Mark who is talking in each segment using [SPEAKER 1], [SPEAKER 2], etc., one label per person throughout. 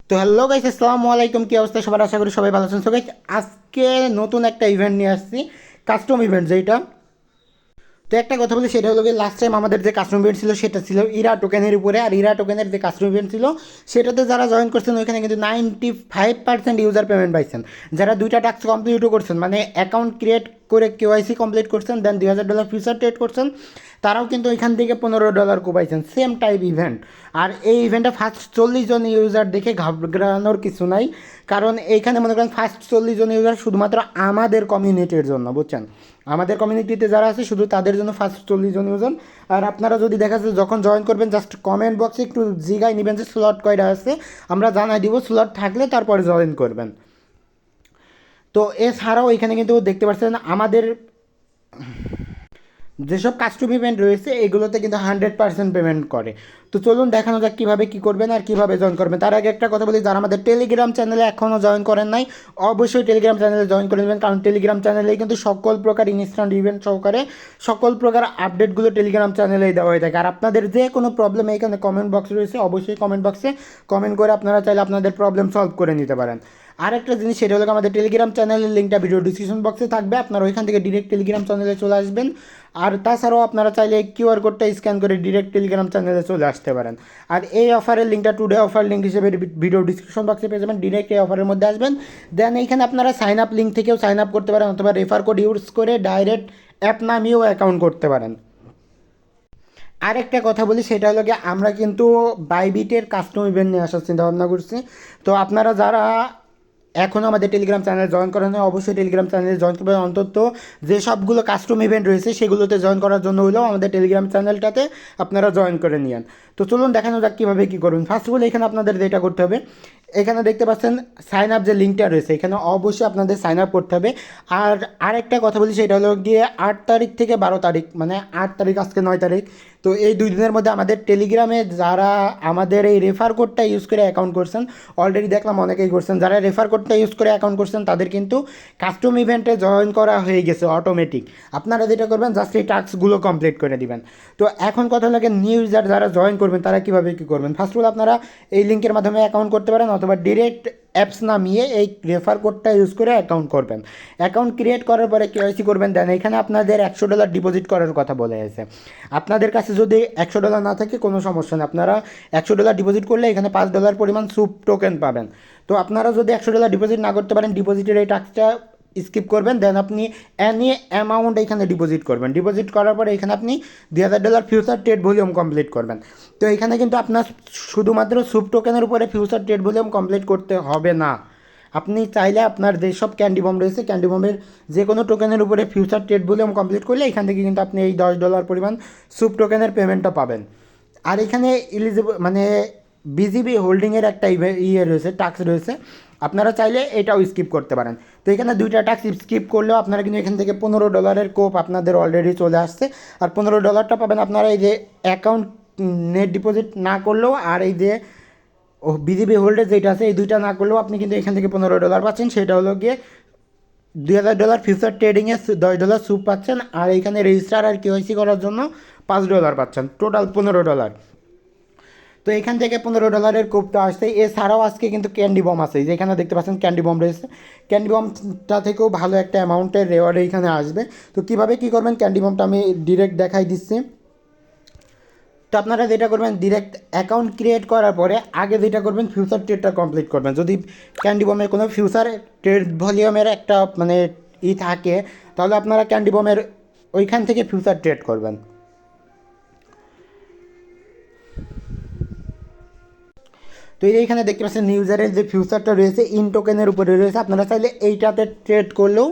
[SPEAKER 1] তো hello guys, আসসালামু আলাইকুম। কি অবস্থা সবার? আশা করি সবাই ভালো আছেন। সো গাইস, আজকে নতুন একটা ইভেন্ট নিয়ে আসছি, কাস্টম ইভেন্ট যেটা। তো একটা কথা বলি, সেটা হলো লাস্ট টাইম আমাদের যে কাস্টম ইভেন্ট ছিল সেটা ছিল ইরা টোকেনের উপরে। আর ইরা টোকেনের যে কাস্টম ইভেন্ট ছিল সেটাতে যারা জয়েন করছেন ওইখানে কিন্তু 95% ইউজার পেমেন্ট পাইছেন। যারা দুইটা টাস্ক কমপ্লিটও করছেন, মানে অ্যাকাউন্ট ক্রিয়েট করে কেওয়াইসি কমপ্লিট করছেন, দেন $2000 ফিউচার ট্রেড করছেন, তারাও কিন্তু ওইখান থেকে $15 পাইছেন। Same type event. আর এই ইভেন্টে ফার্স্ট 40 জন ইউজার দেখে ঘাবড়ানোর কিছু নাই, কারণ এইখানে মনে করেন ফার্স্ট 40 জন ইউজার শুধুমাত্র আমাদের কমিউনিটির জন্য, বুঝছেন? আমাদের কমিউনিটিতে যারা আছে শুধু তাদের জন্য ফার্স্ট 40 জন ইউজার। আর আপনারা যদি দেখা যায় যখন জয়েন করবেন, জাস্ট কমেন্ট বক্সে একটু জিগাই নেবেন যে স্লট কয়টা আছে, আমরা জানাই দিব। স্লট থাকলে তারপরে জয়েন করবেন। তো এছাড়াও এখানে কিন্তু দেখতে পাচ্ছেন আমাদের যেসব কাস্টম ইভেন্ট রয়েছে এগুলোতে কিন্তু 100% পেমেন্ট করে। তো চলুন দেখানো যাক কীভাবে কী করবেন আর কীভাবে জয়েন করবেন। তার আগে একটা কথা বলি, যারা আমাদের টেলিগ্রাম চ্যানেলে এখনও জয়েন করেন নাই, অবশ্যই টেলিগ্রাম চ্যানেলে জয়েন করে নেবেন, কারণ টেলিগ্রাম চ্যানেলেই কিন্তু সকল প্রকার ইনস্ট্যান্ট ইভেন্ট সহকারে সকল প্রকার আপডেটগুলো টেলিগ্রাম চ্যানেলেই দেওয়া হয়ে থাকে। আর আপনাদের যে কোনো প্রবলেম এখানে কমেন্ট বক্স রয়েছে, অবশ্যই কমেন্ট বক্সে কমেন্ট করে আপনারা চাইলে আপনাদের প্রবলেম সলভ করে নিতে পারেন। আর একটা জিনিস, সেটা হলো আমাদের টেলিগ্রাম চ্যানেলের লিঙ্কটা ভিডিও ডিসক্রিপশন বক্সে থাকবে, আপনারা ওইখান থেকে ডিরেক্ট টেলিগ্রাম চ্যানেলে চলে আসবেন। আর তাছাড়াও আপনারা চাইলে কিউআর কোডটা স্ক্যান করে ডিরেক্ট টেলিগ্রাম চ্যানেলে চলে আসতে পারেন। আর এই অফারের লিঙ্কটা টুডে অফার লিঙ্ক হিসেবে ভিডিও ডিসক্রিপশন বক্সে পেয়ে যাবেন। ডিরেক্ট এই অফারের মধ্যে আসবেন, দেন এইখানে আপনারা সাইন আপ লিঙ্ক থেকেও সাইন আপ করতে পারেন, অথবা রেফার কোড ইউজ করে ডাইরেক্ট অ্যাপ নামিয়েও অ্যাকাউন্ট করতে পারেন। আরেকটা কথা বলি, সেটা হলো গিয়ে আমরা কিন্তু বাইবিটের কাস্টম ইভেন্ট নিয়ে আসার চিন্তা ভাবনা করছি। তো আপনারা যারা এখনও আমাদের টেলিগ্রাম চ্যানেলে জয়েন করেন না, অবশ্যই টেলিগ্রাম চ্যানেলে জয়েন করবেন। অন্তত যে সবগুলো কাস্টম ইভেন্ট রয়েছে সেগুলোতে জয়েন করার জন্য হলেও আমাদের টেলিগ্রাম চ্যানেলটাতে আপনারা জয়েন করে নিন। তো চলুন দেখানো যাক কীভাবে কী করবেন। ফার্স্ট অফ অল এখানে আপনাদের যেটা করতে হবে, এখানে দেখতে পাচ্ছেন সাইন আপ যে লিঙ্কটা রয়েছে, এখানে অবশ্যই আপনাদের সাইন আপ করতে হবে। আর আরেকটা কথা বলি, সেটা হলো গিয়ে 8 তারিখ থেকে 12 তারিখ, মানে 8 তারিখ আজকে 9 তারিখ, তো এই 2 দিনের মধ্যে আমাদের টেলিগ্রামে যারা আমাদের এই রেফার কোডটা ইউজ করে অ্যাকাউন্ট করছেন, অলরেডি দেখলাম অনেকেই করছেন, যারা রেফার কোডটা ইউজ করে অ্যাকাউন্ট করছেন তাদের কিন্তু কাস্টম ইভেন্টে জয়েন করা হয়ে গেছে অটোমেটিক। আপনারা যেটা করবেন, জাস্ট এই টাস্কগুলো কমপ্লিট করে দিবেন। তো এখন কথা লাগে নিউ ইউজার যারা জয়েন করবেন তারা কীভাবে কী করবেন। ফার্স্ট অফ অল আপনারা এই লিঙ্কের মাধ্যমে অ্যাকাউন্ট করতে পারেন, অথবা ডিরেক্ট অ্যাপস নামিয়ে এই রেফার কোডটা ইউজ করে অ্যাকাউন্ট করবেন। অ্যাকাউন্ট ক্রিয়েট করার পরে কেওয়াইসি করবেন, দেন এখানে আপনাদের $100 ডিপোজিট করার কথা বলে আছে। আপনাদের কাছে যদি $100 না থাকে কোনো সমস্যা নেই, আপনারা $100 ডিপোজিট করলে এখানে $5 পরিমাণ সুপ টোকেন পাবেন। তো আপনারা যদি $100 ডিপোজিট না করতে পারেন, ডিপোজিটের এই টাস্কটা স্কিপ করবেন, দেন আপনি এনি অ্যামাউন্ট এখানে ডিপোজিট করবেন। ডিপোজিট করার পরে এখানে আপনি $2000 ফিউচার ট্রেড ভলিউম কমপ্লিট করবেন। তো এখানে কিন্তু আপনার শুধুমাত্র সুপ টোকেনের উপরে ফিউচার ট্রেড ভলিউম কমপ্লিট করতে হবে না। আপনি চাইলে আপনার যেসব ক্যান্ডি বম রয়েছে, ক্যান্ডি বমের যে কোনো টোকেনের উপরে ফিউচার ট্রেড ভলিউম কমপ্লিট করলে এখান থেকে কিন্তু আপনি এই $10 পরিমাণ সুপ টোকেনের পেমেন্টটা পাবেন। আর এখানে ইলিজিবল মানে বিজিবি হোল্ডিংয়ের একটা ইয়ে রয়েছে, টাস্ক রয়েছে, আপনারা চাইলে এটাও স্কিপ করতে পারেন। তো এখানে দুইটা টাস্ক স্কিপ করলেও আপনারা কিন্তু এখান থেকে $15 কোপ আপনাদের অলরেডি চলে আসছে। আর $15টা পাবেন আপনারা এই যে অ্যাকাউন্ট নেট ডিপোজিট না করলেও, আর এই যে বিজিবি হোল্ডের যেটা আছে এই দুইটা না করলেও আপনি কিন্তু এখান থেকে $15 পাচ্ছেন। সেটা হলো গিয়ে $2000 ফিউচার ট্রেডিংয়ে $10 সুপ পাচ্ছেন, আর এইখানে রেজিস্টার আর কেওয়াইসি করার জন্য $5 পাচ্ছেন, টোটাল $15। তো এখান থেকে $15 কোপটা আসছে। এছাড়াও আজকে কিন্তু ক্যান্ডি বম আছে, যেখানে দেখতে পাচ্ছেন ক্যান্ডি বম রয়েছে। ক্যান্ডি বমটা থেকেও ভালো একটা অ্যামাউন্টের রেওয়ার্ড এইখানে আসবে। তো কীভাবে কী করবেন, ক্যান্ডি বমটা আমি ডিরেক্ট দেখাই দিচ্ছি। তো আপনারা যেটা করবেন, ডিরেক্ট অ্যাকাউন্ট ক্রিয়েট করার পরে আগে যেটা করবেন, ফিউচার ট্রেডটা কমপ্লিট করবেন। যদি ক্যান্ডি বমের কোনো ফিউচার ট্রেড ভলিউমের একটা মানে থাকে, তাহলে আপনারা ক্যান্ডি বমের ওইখান থেকে ফিউচার ট্রেড করবেন। তো এইখানে দেখতে পাচ্ছেন ইউজারের যে ফিউচারটা রয়েছে ইন টোকেনের উপরে রয়েছে, আপনারা চাইলে এইটাতে ট্রেড করলেও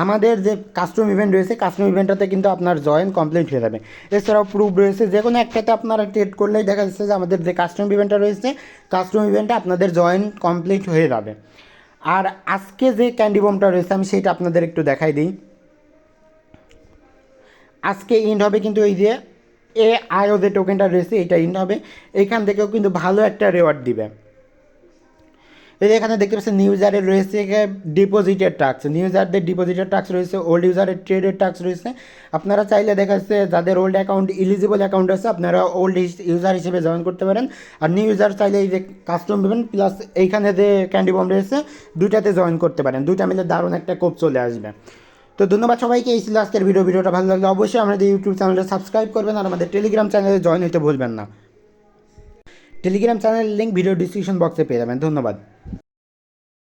[SPEAKER 1] আমাদের যে কাস্টম ইভেন্ট রয়েছে কাস্টম ইভেন্টটাতে কিন্তু আপনার জয়েন কমপ্লিট হয়ে যাবে। এছাড়াও প্রুফ রয়েছে, যে কোনো একটাতে আপনারা ট্রেড করলেই দেখা যাচ্ছে যে আমাদের যে কাস্টম ইভেন্টটা রয়েছে কাস্টম ইভেন্টে আপনাদের জয়েন কমপ্লিট হয়ে যাবে। আর আজকে যে ক্যান্ডি বমটা রয়েছে আমি সেইটা আপনাদের একটু দেখাই দিই। আজকে ইন্ড হবে কিন্তু এই যে আইও যে টোকেনটা রয়েছে এটা ইন্ড হবে, এখান থেকেও কিন্তু ভালো একটা রেওয়ার্ড দিবে। এই যে এখানে দেখতে পাচ্ছেন নিউ ইউজারের রয়েছে ডিপোজিটের টাস্ক, নিউ ইউজারদের ডিপোজিটের টাস্ক রয়েছে, ওল্ড ইউজারের ট্রেডের টাস্ক রয়েছে। আপনারা চাইলে দেখা যাচ্ছে যাদের ওল্ড অ্যাকাউন্ট ইলিজিবল অ্যাকাউন্ট আছে আপনারা ওল্ড ইউজার হিসেবে জয়েন করতে পারেন, আর নিউ ইউজার চাইলে এই যে কাস্টম ইভেন্ট প্লাস এইখানে যে ক্যান্ডি বম রয়েছে দুইটাতে জয়েন করতে পারেন, দুইটা মিলে দারুণ একটা কোপ চলে আসবে। তো ধন্যবাদ সবাইকে, এই ছিল আজকের ভিডিওটা ভালো লাগলে অবশ্যই আমাদের ইউটিউব চ্যানেলটা সাবস্ক্রাইব করবেন আর আমাদের টেলিগ্রাম চ্যানেলে জয়েন হতে ভুলবেন না। টেলিগ্রাম চ্যানেলের লিঙ্ক ভিডিও ডিসক্রিপশন বক্সে পেয়ে যাবেন। ধন্যবাদ।